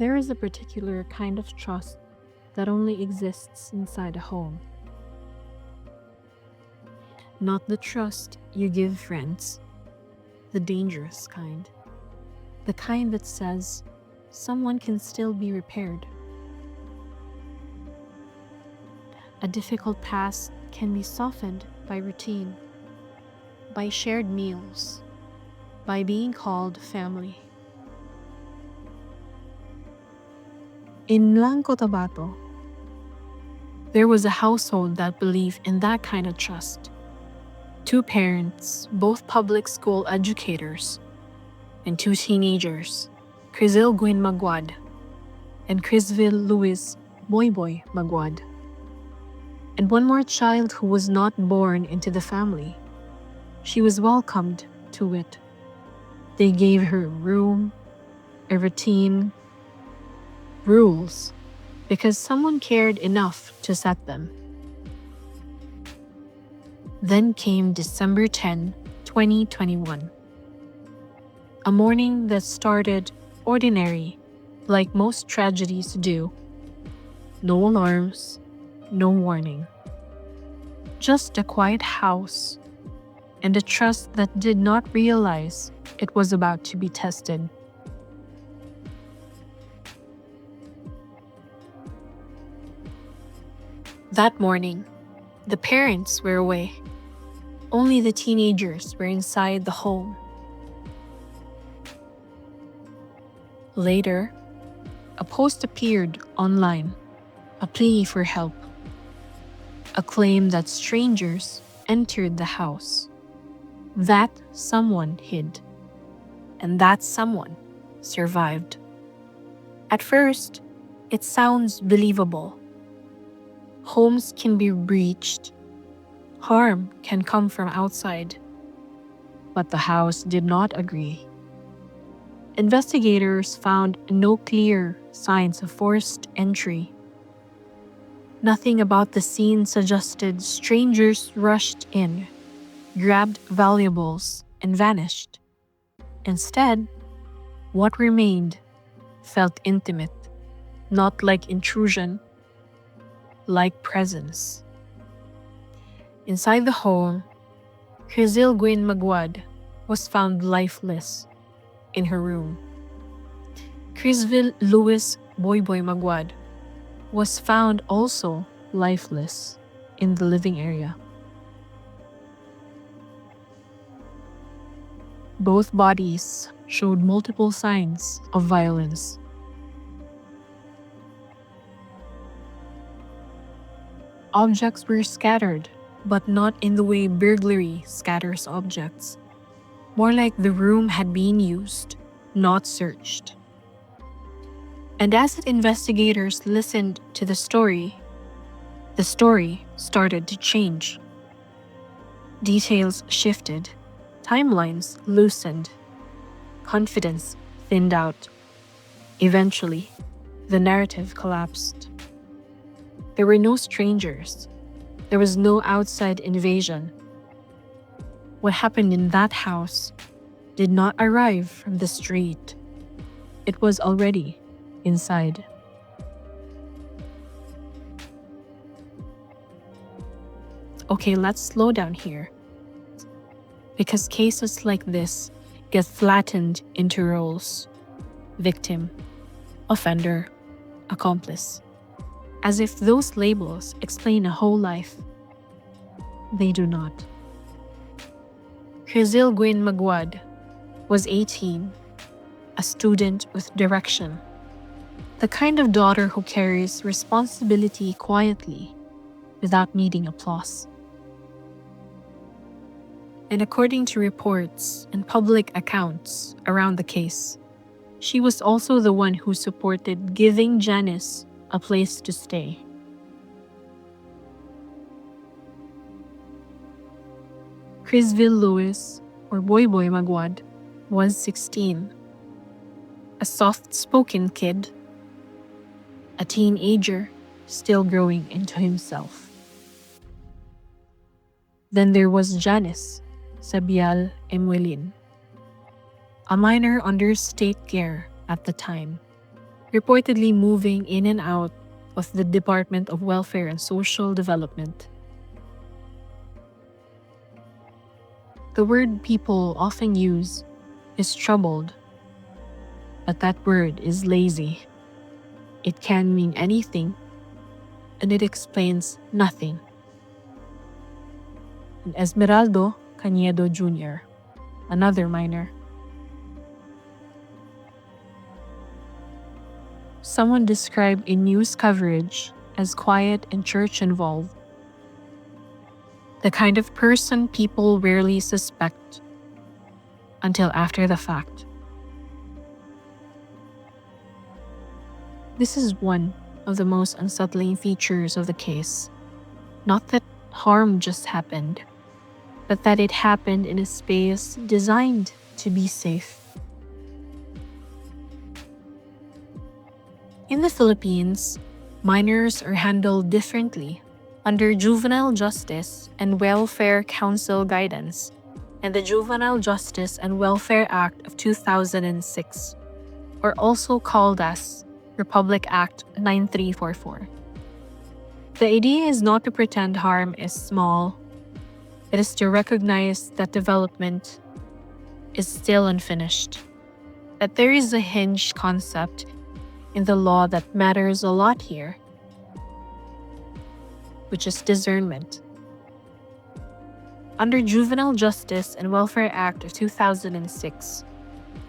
There is a particular kind of trust that only exists inside a home. Not the trust you give friends, the dangerous kind. The kind that says someone can still be repaired. A difficult past can be softened by routine, by shared meals, by being called family. In Cotabato, there was a household that believed in that kind of trust. Two parents, both public school educators, and two teenagers, Crizzlle Maguad and Crizzlle Boyboy Maguad, and one more child who was not born into the family. She was welcomed to it. They gave her a room, a routine, rules, because someone cared enough to set them. Then came December 10, 2021. A morning that started ordinary, like most tragedies do. No alarms, no warning. Just a quiet house and a trust that did not realize it was about to be tested. That morning, the parents were away. Only the teenagers were inside the home. Later, a post appeared online, a plea for help, a claim that strangers entered the house, that someone hid, and that someone survived. At first, it sounds believable. Homes can be breached. Harm can come from outside. But the house did not agree. Investigators found no clear signs of forced entry. Nothing about the scene suggested strangers rushed in, grabbed valuables, and vanished. Instead, what remained felt intimate, not like intrusion, like presence. Inside the home, Crizzlle Maguad was found lifeless in her room. Crizzlle Boyboy Maguad was found also lifeless in the living area. Both bodies showed multiple signs of violence. Objects were scattered, but not in the way burglary scatters objects. More like the room had been used, not searched. And as investigators listened to the story started to change. Details shifted, timelines loosened, confidence thinned out. Eventually, the narrative collapsed. There were no strangers. There was no outside invasion. What happened in that house did not arrive from the street. It was already inside. Okay, let's slow down here. Because cases like this get flattened into roles: victim, offender, accomplice. As if those labels explain a whole life. They do not. Crizzlle Maguad was 18, a student with direction, the kind of daughter who carries responsibility quietly without needing applause. And according to reports and public accounts around the case, she was also the one who supported giving Janice a place to stay. Crizzlle or Boyboy Maguad was 16, a soft-spoken kid, a teenager still growing into himself. Then there was Janice Sabial Emuelin, a minor under state care at the time. reportedly moving in and out of the Department of Welfare and Social Development. The word people often use is troubled, but that word is lazy. It can mean anything, and it explains nothing. And Esmeraldo Cañedo Jr., another minor. Someone described in news coverage as quiet and church-involved. The kind of person people rarely suspect until after the fact. This is one of the most unsettling features of the case. Not that harm just happened, but that it happened in a space designed to be safe. In the Philippines, minors are handled differently under Juvenile Justice and Welfare Council guidance and the Juvenile Justice and Welfare Act of 2006, or also called as Republic Act 9344. The idea is not to pretend harm is small. It is to recognize that development is still unfinished, that there is a hinged concept in the law that matters a lot here, which is discernment. Under Juvenile Justice and Welfare Act of 2006,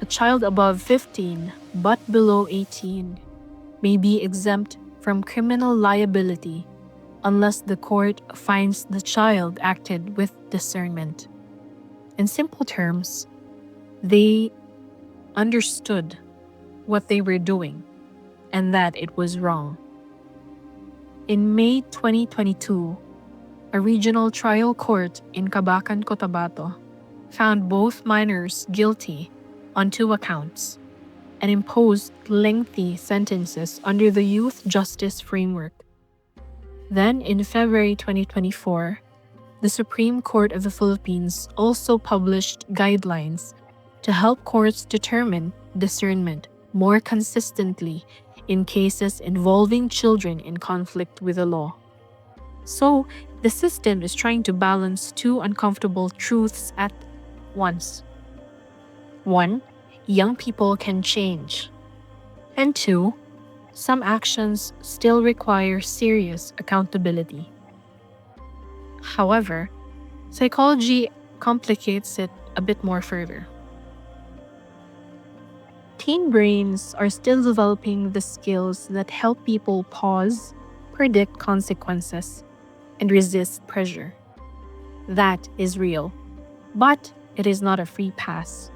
a child above 15 but below 18 may be exempt from criminal liability unless the court finds the child acted with discernment. In simple terms, they understood what they were doing and that it was wrong. In May 2022, a regional trial court in Cabacan, Cotabato, found both minors guilty on 2 accounts and imposed lengthy sentences under the Youth Justice Framework. Then, in February 2024, the Supreme Court of the Philippines also published guidelines to help courts determine discernment more consistently in cases involving children in conflict with the law. So, the system is trying to balance 2 uncomfortable truths at once. 1, young people can change. And 2, some actions still require serious accountability. However, psychology complicates it a bit more further. Teen brains are still developing the skills that help people pause, predict consequences, and resist pressure. That is real, but it is not a free pass.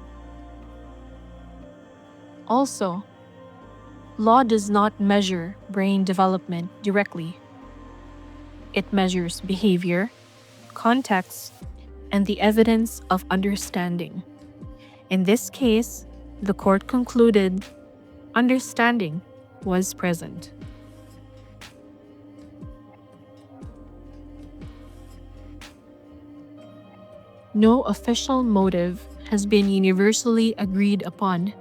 Also, law does not measure brain development directly. It measures behavior, context, and the evidence of understanding. In this case, the court concluded understanding was present. No official motive has been universally agreed upon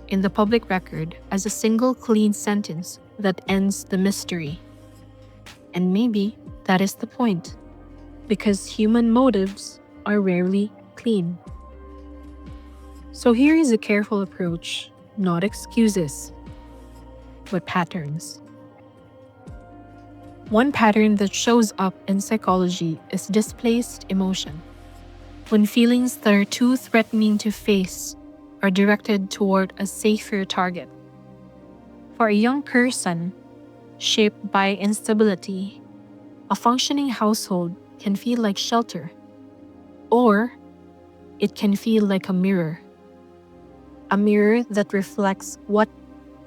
in the public record as a single clean sentence that ends the mystery. And maybe that is the point, because human motives are rarely clean. So here is a careful approach, not excuses, but patterns. One pattern that shows up in psychology is displaced emotion, when feelings that are too threatening to face are directed toward a safer target. For a young person shaped by instability, a functioning household can feel like shelter, or it can feel like a mirror that reflects what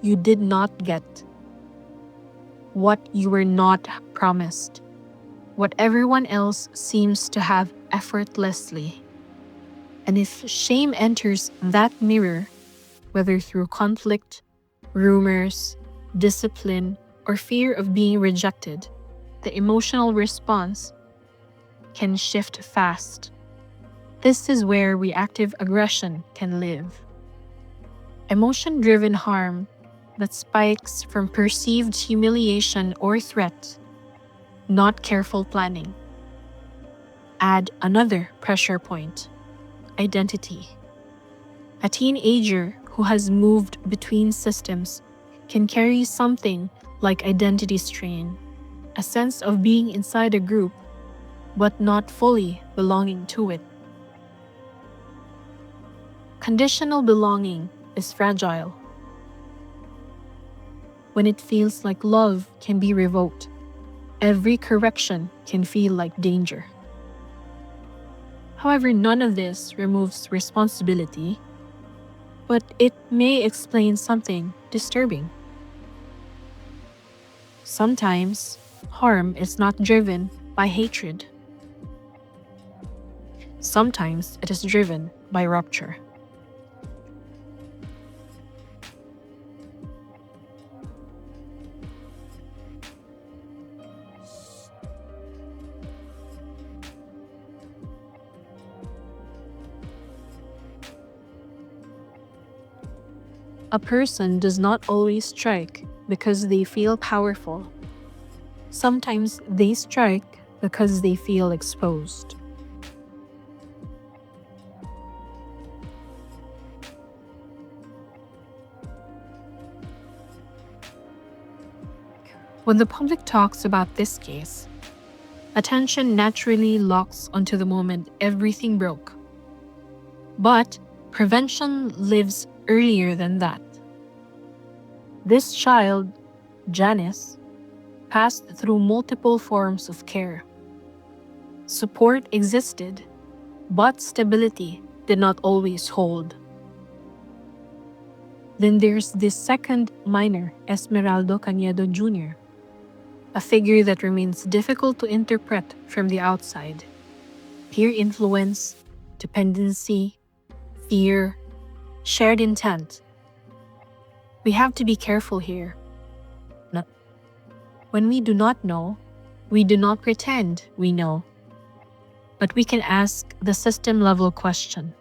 you did not get, what you were not promised, what everyone else seems to have effortlessly. And if shame enters that mirror, whether through conflict, rumors, discipline, or fear of being rejected, the emotional response can shift fast. This is where reactive aggression can live. Emotion-driven harm that spikes from perceived humiliation or threat, not careful planning. Add another pressure point: identity. A teenager who has moved between systems can carry something like identity strain, a sense of being inside a group, but not fully belonging to it. Conditional belonging is fragile. When it feels like love can be revoked, every correction can feel like danger. However, none of this removes responsibility, but it may explain something disturbing. Sometimes, harm is not driven by hatred. Sometimes it is driven by rupture. A person does not always strike because they feel powerful. Sometimes they strike because they feel exposed. When the public talks about this case, attention naturally locks onto the moment everything broke. But prevention lives earlier than that. This child, Janice, passed through multiple forms of care. Support existed, but stability did not always hold. Then there's this second minor, Esmeraldo Cañedo Jr., a figure that remains difficult to interpret from the outside. Peer influence, dependency, fear, shared intent. We have to be careful here. When we do not know, we do not pretend we know. But we can ask the system-level question.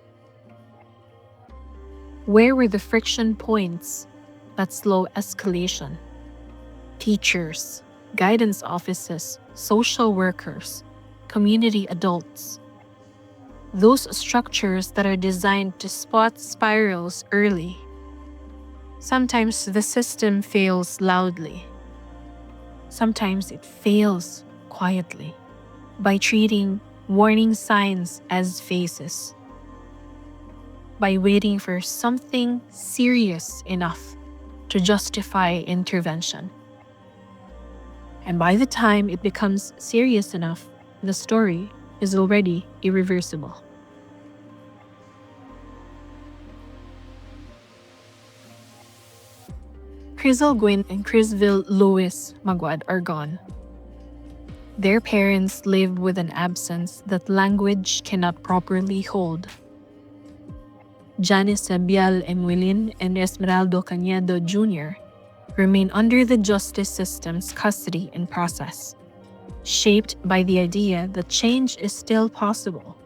Where were the friction points that slow escalation? Teachers, guidance offices, social workers, community adults. Those structures that are designed to spot spirals early. Sometimes the system fails loudly. Sometimes it fails quietly by treating warning signs as faces, by waiting for something serious enough to justify intervention. And by the time it becomes serious enough, the story is already irreversible. Crizzle Gwyn and Crizzle Maguad are gone. Their parents live with an absence that language cannot properly hold. Janice Bial Emwilin and Esmeraldo Cañedo Jr. remain under the justice system's custody and process, shaped by the idea that change is still possible,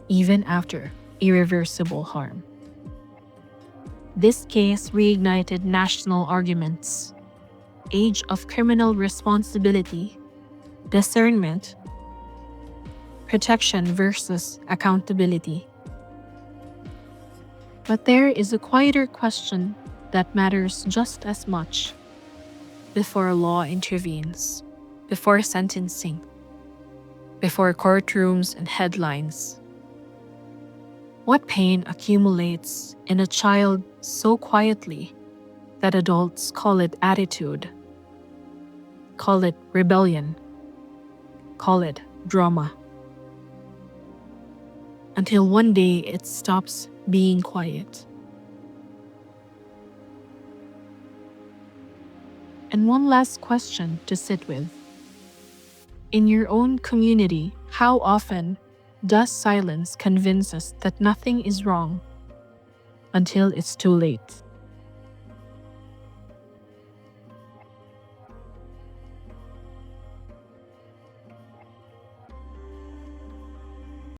even after irreversible harm. This case reignited national arguments: age of criminal responsibility, discernment, protection versus accountability. But there is a quieter question that matters just as much. Before a law intervenes, before sentencing, before courtrooms and headlines, what pain accumulates in a child so quietly that adults call it attitude, call it rebellion, call it drama, until one day it stops being quiet. And one last question to sit with. In your own community, how often does silence convince us that nothing is wrong until it's too late?